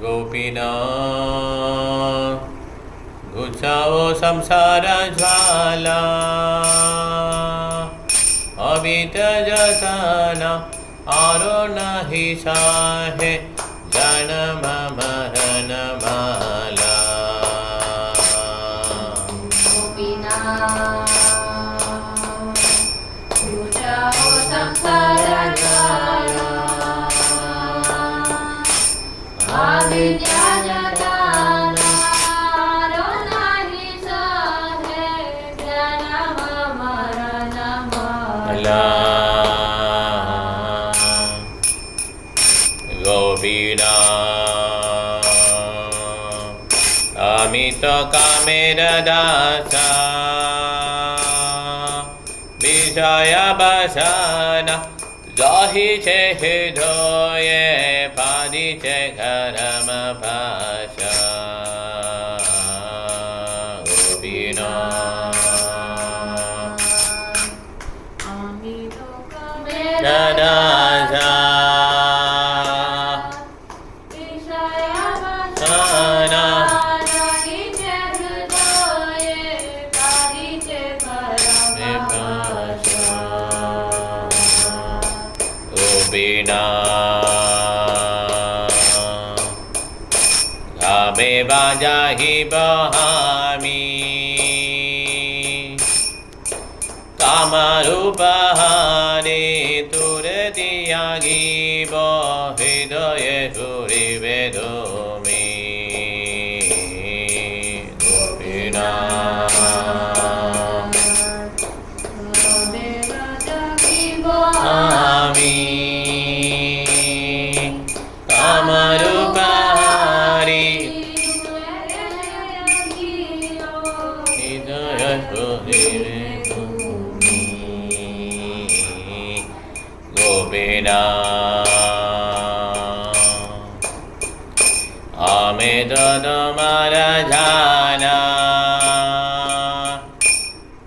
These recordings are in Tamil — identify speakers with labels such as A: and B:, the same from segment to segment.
A: गोपीना गुच्छाओ संसार ज्वाला अमित जतना आरो नहीं साहे जन्म मरण माला
B: गोपीना गुच्छाओ संसार ज्वाला अविद्या जतना आरो नहीं साहे जन्म मरण माला
A: गोपीना अमित कामेर दासा विषय बसना जाहि छे हृदये पादि छे घरम भाषा गोपीना
B: अमित कामेर
A: दासा गोपीना गावे बाजाहि बहामी कामरूपहारे तुर त्यागी हृदय सुरी वेदोमी गोपीना बहामी कामरूपहारे हृदय सुरी गोपीना आमेद तुम्हार जाना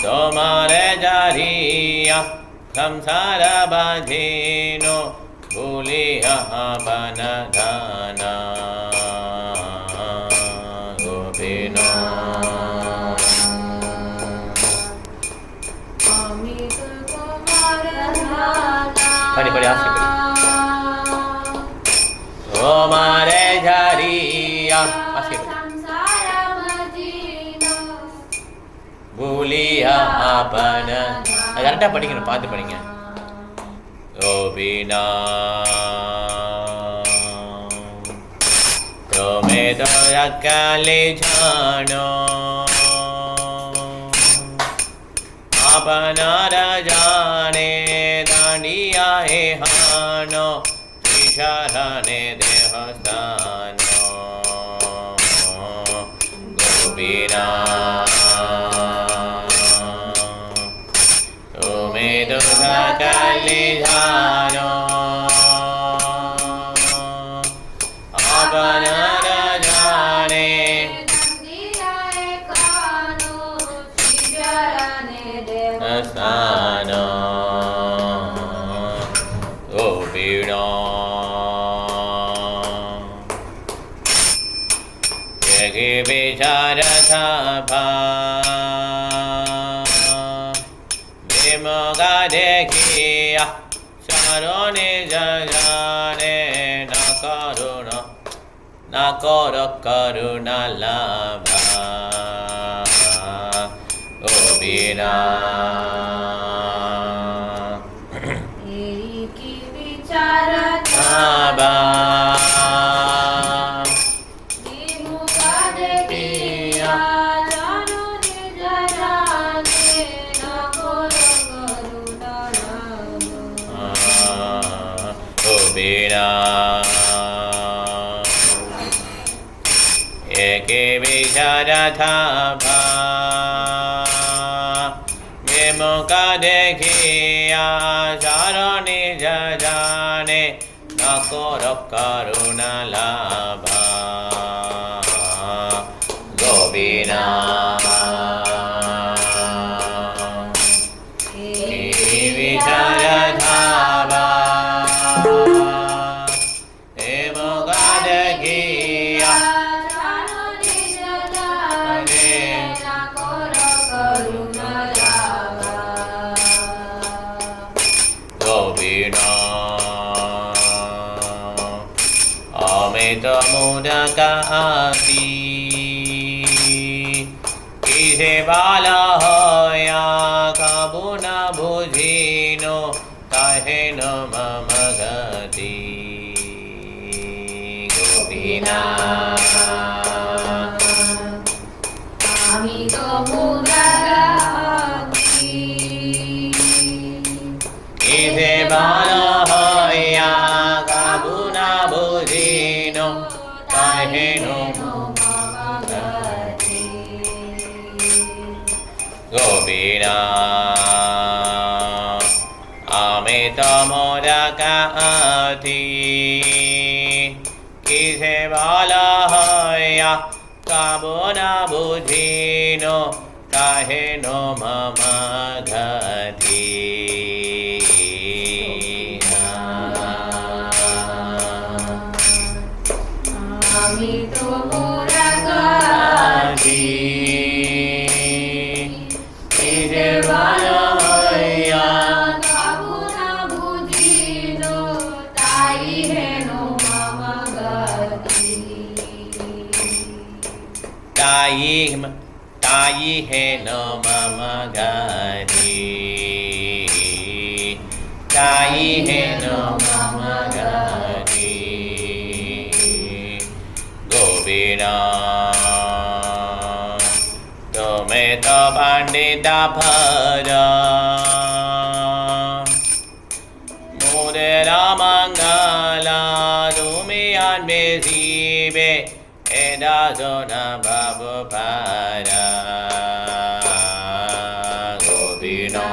A: तुम्हारे जारिया संसार बाधिनो भूलिया बन धाना गोपीना पढ़ी पढ़ी आसे ओ मारे झारिया आसे भूलिया अपन கரெக்டாக படிக்கணும் பார்த்து படிங்க गोपीना तुम्हें तो अकेले जानो अपना जाने दानिया है हानो विचारने देहस्थानो गोपीना तुम्हें तो अकेले जानो अपना जाने स्थानो गोपीना यही विचार सभा विमुगा देखिया शरणे जाने न करुणा न कर करुणा लाभा गोपीना बाबा गोपीना एक विचार था विमुखा देखिया चारणे जाने न कर करुणा लाभा गोपीना विचार था विमुखा देखिया अमित मोदकाति किसे बाला होया काबू न बुझिनो काहे न मम गति गोपीना
B: अमित मोदकाति
A: किसे बाला होया काबू न बुझिनो काहे न गोपीना अमित मोदकाति किसे बाला होया काबू न बुझिनो काहे नो मम गति
B: अमित मोदकाति
A: किसे बाला होया
B: काबू न बुझिनो ताई है नो मम गति
A: ताई है नो मम गति ताई है नो मम गति गोपीना तुम्हें तो पंडिता भरा मुदेरा मंगला तुम्हें आन्बे सीबे एदा जोना बाबू पारा गोपीना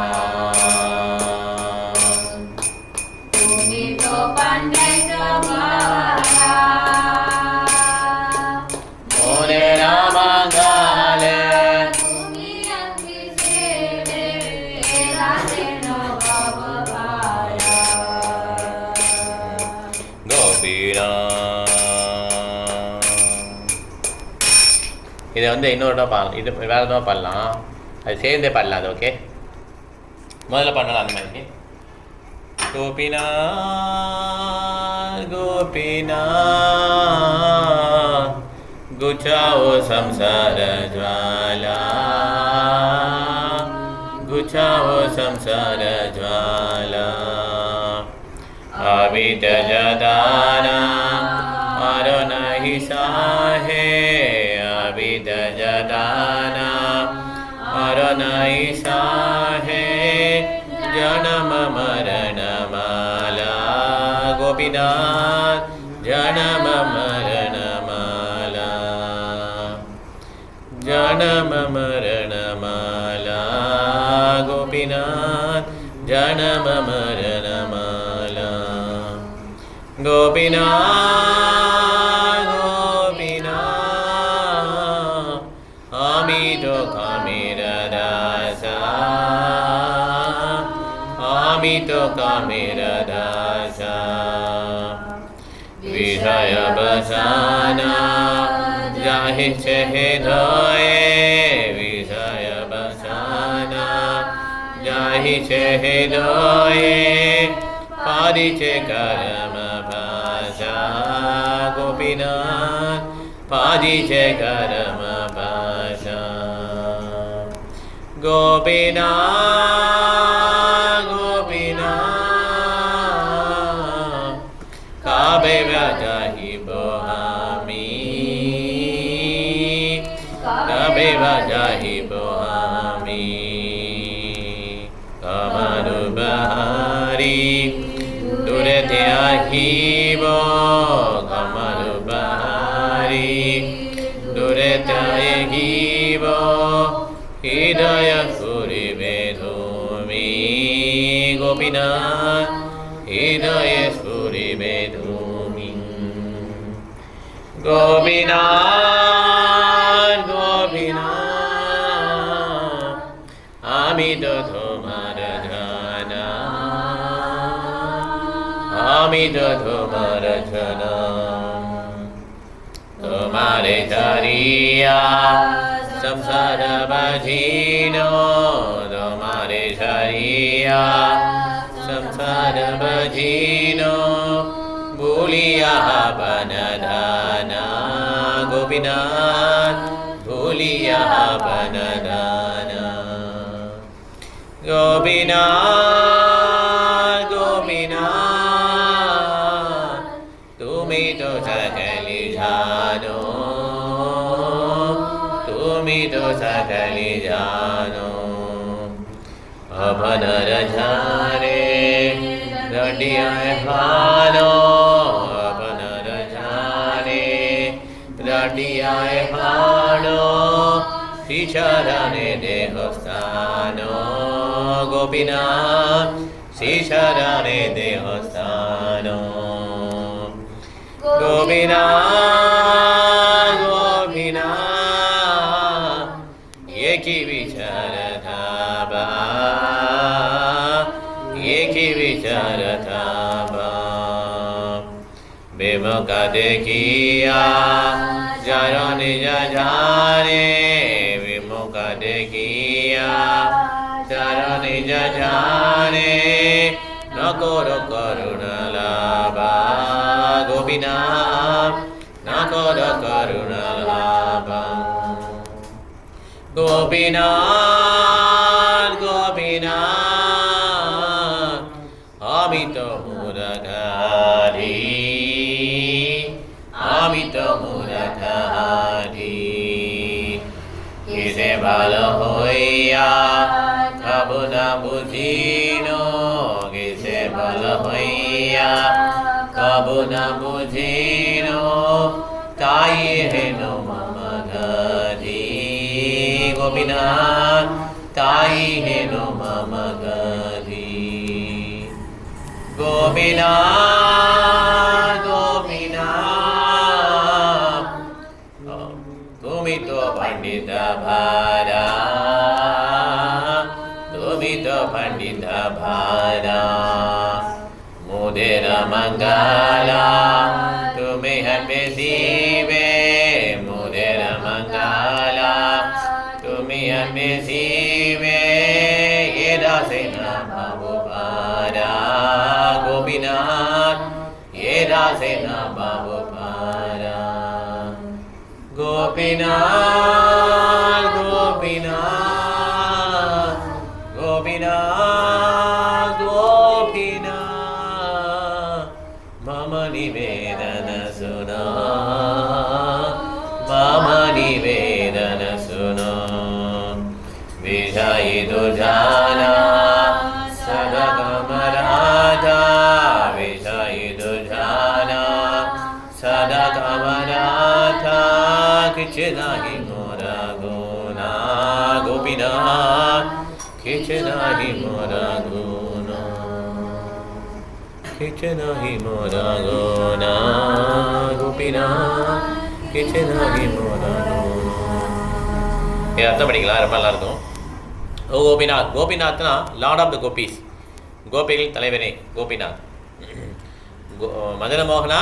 B: मुनि तो पंडित भरा
A: मुदेरा मंगला
B: तुम्ही अंगी सेवे राजे नो बाब भारा
A: गोपीना இதை வந்து இன்னொரு பாடலாம் இது வேறு எதுவும் பாடலாம் அது சேர்ந்தே பாடலாம் அது ஓகே முதல்ல பண்ணலாம் அந்த மாதிரி கோபினா கோபினா गुचाओ संसार ज्वाला गुचाओ संसार ज्वाला अवित जदाना अर नहीं साहे अवित जदाना अर नहीं साहे जन्म मरण माला गोपीनाथ जन्म मरण माला जन्म मरण माला गोपीनाथ जन्म मरण माला गोपीनाथ गोपीनाथ अमित कामेर दासा अमित कामेर दासा विषय बसाना जाहि चहे धोए विषय बसाना जाहि चहे धोए पारिचे कर्म भाषा गोपीनाथ पारिचे कर्म भाषा गोपीनाथ गोपीनाथ काबे जाहि बोहामी काबे जाहि बोहामी कमरु बहारी दूरे त्याहिबो कमरु बहारी दूरे त्याहिबो हृदय स्फुरिबे धूमि गोपीनाथ हृदय स्फुरिबे धूमि गोपीनाथ गोपीनाथ अमित तुम्हार जाना अमित तुम्हार जाना तुम्हारे शरिया संसार बजीनो तुम्हारे शरिया संसार बजीनो भूल भूलिया बनदाना गोपीनाथ भूलिया बनदाना गोपीनाथ गोपीनाथ तुम्ही तो सकली जानो तुम्ही तो सकली जानो अपन रजाने रडिया भानो अपन रजाने रडिया भानो श्रीचरणे देहस्थानो गोपीनाथ श्रीचरणे देहस्थानो गोपीनाथ गोपीनाथ एकी विचारता बा एकी विचारता बा विमुख देखिया जरो निज जाने विमुख देखिया जरो निज जाने न करो करुणा लाभा गोपीनाथ न करो करुणा लाभा गोपीनाथ गोपीनाथ अमित मुरारी अमित मुरारी किसे बाल होइया कब न बुझिनो किसे बाल होइया कब न बुझिनो ताई हेनो मम गति गोपीनाथ ताई हेनो मम गति गोपीनाथ गोपीनाथ तुमी तो पंडित भारा तुमी तो पंडित भारा मुदेर मंगला तुम्हें हमें सीवे मुदेर मंगला तुम्हें हमें सीवे ये दासे नाम पारा गोपीनाथ ये दासे नाम पारा गोपीनाथ गोपीनाथ गोपीनाथ गोपीनाथ मम निवेदन सुनो मम निवेदन सुनो विजयी दुजाना सदकमराधा विजयी दुजाना सदकमराधा किछ नाही मोरा गुना गोपीनाथ किछ नाही मोरा गुना किछ नाही मोरा गुना गोपीनाथ किछ नाही मोरा गुना ये अर्थम படிக்கலாம் ரொம்ப நல்லா இருக்கும் ஓ Gopinath கோபிநாத்னா Lord of the gopis கோபிகள் தலைவனே கோபிநாத் மதன மோகனா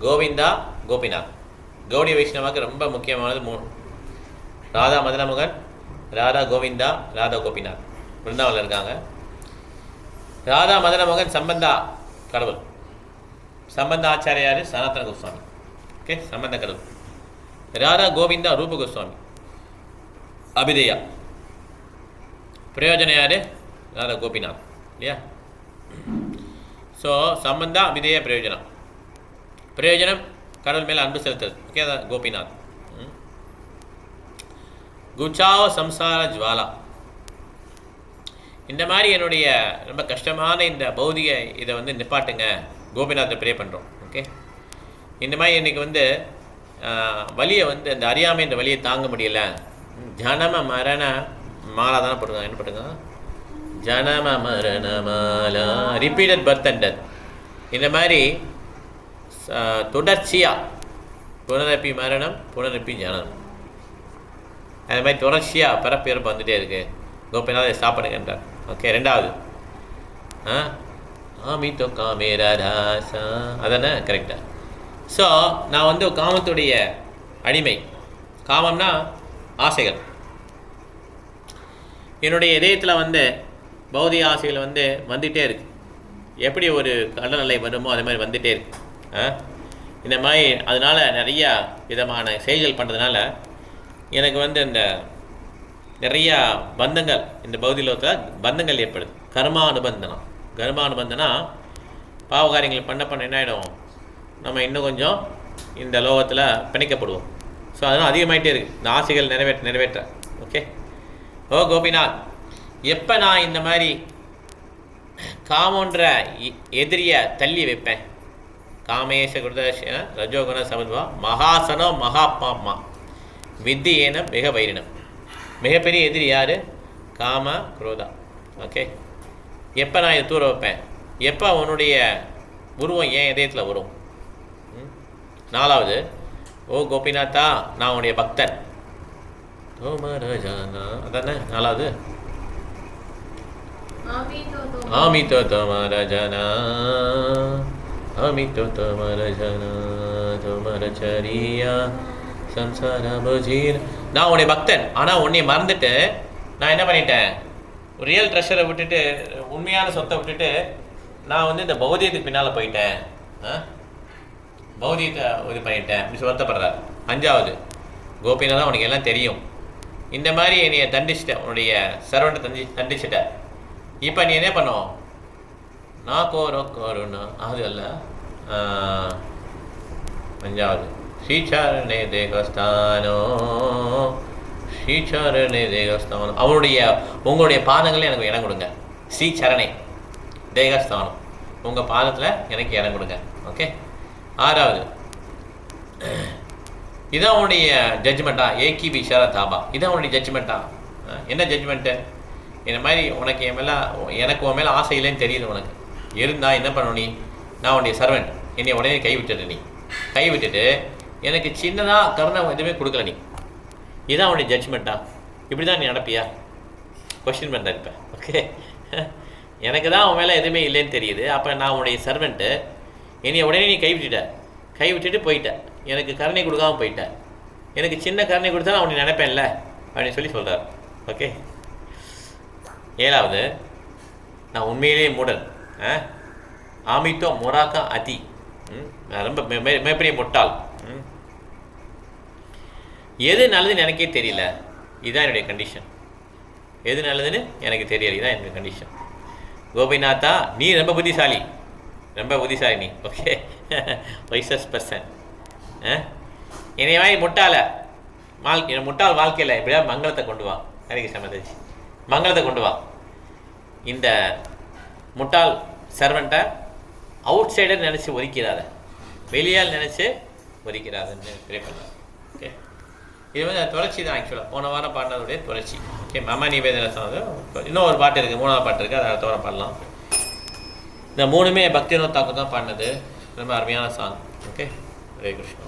A: கோவிந்தா கோபிநாத் கௌடிய வைஷ்ணவாக்கு ரொம்ப முக்கியமானது மூணு ராதா மதனமோகன் ராதா கோவிந்தா ராதா கோபிநாத் பிருந்தாவில் இருக்காங்க ராதா மதனமோகன் சம்பந்தா கடவுள் சம்பந்த ஆச்சாரியார் சனாதன கோஸ்வாமி ஓகே சம்பந்த கடவுள் ராதா கோவிந்தா ரூப கோஸ்வாமி அபிதயா பிரயோஜன யார் ராதா கோபிநாத் இல்லையா ஸோ சம்பந்தா அபிதயா பிரயோஜனம் பிரயோஜனம் கடவுள் மேலே அன்பு செலுத்துறது ஓகே அதான் கோபிநாத் குச்சாவ சம்சார ஜுவாலா இந்த மாதிரி என்னுடைய ரொம்ப கஷ்டமான இந்த பௌதிக இதை வந்து நிப்பாட்டுங்க கோபிநாத்தை ப்ரே பண்ணுறோம் ஓகே இந்த மாதிரி இன்றைக்கி வந்து வலியை வந்து அந்த அறியாமை இந்த வலியை தாங்க முடியல ஜனம மரண மாலா தானே போட்டுருக்காங்க என்ன போட்டுருக்காங்க ஜனம மரண Mala repeated birth and death இந்த மாதிரி தொடர்ச்சியாக புனரப்பி மரணம் புனரப்பி ஜனனம் அந்த மாதிரி தொடர்ச்சியாக பிறப்பு இறப்பு வந்துகிட்டே இருக்குது கோபிநாத் ஸ்டாப் பண்ணுங்கன்றார் ஓகே ரெண்டாவது ஆமித்தோ காமேராதாசா அதானே கரெக்டாக ஸோ நான் வந்து காமத்துடைய அடிமை காமம்னா ஆசைகள் என்னுடைய இதயத்தில் வந்து பௌதிக ஆசைகள் வந்து வந்துகிட்டே இருக்குது எப்படி ஒரு கடல் அலை வருமோ அதே மாதிரி வந்துகிட்டே இருக்குது இந்த மாதிரி அதனால் நிறையா விதமான செயல்கள் பண்ணுறதுனால எனக்கு வந்து இந்த நிறையா பந்தங்கள் இந்த பௌதிக லோகத்தில் பந்தங்கள் ஏற்படுது. கர்மானுபந்தனா பாவகாரியங்கள் பண்ண என்ன ஆகிடும், நம்ம இன்னும் கொஞ்சம் இந்த லோகத்தில் பிணைக்கப்படுவோம். ஸோ அதனால் அதிகமாகிட்டே இருக்குது இந்த ஆசைகள் நிறைவேற்ற. ஓகே. ஓ கோபிநாத், எப்போ நான் இந்த மாதிரி காமன்ற எதிரியை தள்ளி வைப்பேன், காமேஷ குருதர்ஷன ரஜோகுண சமத்வா மகாசனோ மகாபாமா வித்தியேன மிக வைரினம். மிகப்பெரிய எதிரி யார்? காம குரோதா. ஓகே. எப்போ நான் இதை தூர வைப்பேன், எப்போ உன்னுடைய உருவம் என் இதயத்தில் வரும்? 4வது, ஓ கோபிநாத்தா, நான் உன்னுடைய பக்தன். அதானே 4வது. ஆமிதோ தோமர ஜனா அமிதோ தோமர ஜனா தோமர சரியா சம்சார புஜீர். நான் உன்னுடைய பக்தன், ஆனால் உன்னை மறந்துட்டு நான் என்ன பண்ணிட்டேன், ரியல் ட்ரெஷரை விட்டுட்டு, உண்மையான சொத்தை விட்டுட்டு நான் வந்து இந்த பௌதியத்துக்கு பின்னால் போயிட்டேன், பௌதியத்தை இது பண்ணிட்டேன் அப்படி வருத்தப்படுறார். 5வது, கோபிநாதா உனக்கு எல்லாம் தெரியும், இந்த மாதிரி என்னைய தண்டிச்சிட்ட, உன்னுடைய சர்வன்ட்டை தண்டிச்சிட்ட, இப்போ நீ என்ன பண்ணும், நான் கோருன்னா அது அல்ல. 5வது, ஸ்ரீசரணே தேகஸ்தானோ அவனுடைய உங்களுடைய பாதங்களே எனக்கு இடம் கொடுங்க. ஸ்ரீசரணே தேகஸ்தானம், உங்கள் பாதத்தில் எனக்கு இடம் கொடுங்க. ஓகே. 6வது, இதான் உன்னுடைய ஜட்ஜ்மெண்ட்டா? ஏகி விஷார தாபா, இதான் உன்னுடைய ஜட்ஜ்மெண்ட்டா? என்ன ஜட்ஜ்மெண்ட்டு? இந்த மாதிரி உனக்கு எனக்கு உன் மேலே ஆசை இல்லைன்னு தெரியுது உனக்கு. இருந்தால் என்ன பண்ணணும் நீ? நான் உன்னுடைய சர்வெண்ட், என்னை உடனே கைவிட்டுட்டு நீ கைவிட்டுட்டு எனக்கு சின்னதாக கருணை எதுவுமே கொடுக்கல நீ, இதான் உன்னுடைய ஜட்ஜ்மெண்ட்டா? இப்படி தான் நீ நடப்பியா? கொஸ்டின் பண்ணுற இப்போ. ஓகே. எனக்கு தான் உன் மேலே எதுவுமே இல்லைன்னு தெரியுது, அப்போ நான் உன்னுடைய சர்வெண்ட்டு, என்னை உடனே நீ கைவிட்டுட்டு போயிட்ட, எனக்கு கருணை கொடுக்காமல் போயிட்ட, எனக்கு சின்ன கருணை கொடுத்தா நான் உன்னை நினைப்பேன்ல அப்படின்னு சொல்கிறார். ஓகே. 7வது, நான் உண்மையிலேயே மூடன், ஆமித்தோ மொராக்கா அதி, நான் ரொம்ப மிகப்பெரிய முட்டாள், எது நல்லதுன்னு எனக்கே தெரியல, இதுதான் என்னுடைய கண்டிஷன். எது நல்லதுன்னு எனக்கு தெரியல, இதுதான் என்னுடைய கண்டிஷன். கோபிநாத்தா, நீ ரொம்ப புத்திசாலி நீ. ஓகே. Vices person. என்னைய மாதிரி முட்டாள் வாழ்க்கையில் இப்படியா மங்களத்தை கொண்டு வா. ஹரிகிருஷ்ண மாதாஜி, மங்களத்தை கொண்டு வா. இந்த முட்டாள் சர்வெண்ட்டை அவுட் சைடர் நினச்சி ஒதுக்கிறாத, வெளியால் நினச்சி ஒதுக்கிறாதுன்னு ப்ரே பண்ணுறேன். ஓகே. இது வந்து தொடர்ச்சி தான். ஆக்சுவலாக போன வாரம் பாடினதுடைய தொடர்ச்சி. ஓகே. மம நிவேதன இன்னும் ஒரு பாட்டு இருக்குது, 3வது பாட்டு இருக்குது, அதை அடுத்த வாரம் பாடலாம். இந்த 3மே பக்திவினோத் தாக்கூர் தான் பாடினது. ரொம்ப அருமையான சாங். ஓகே. ஹரே கிருஷ்ணா.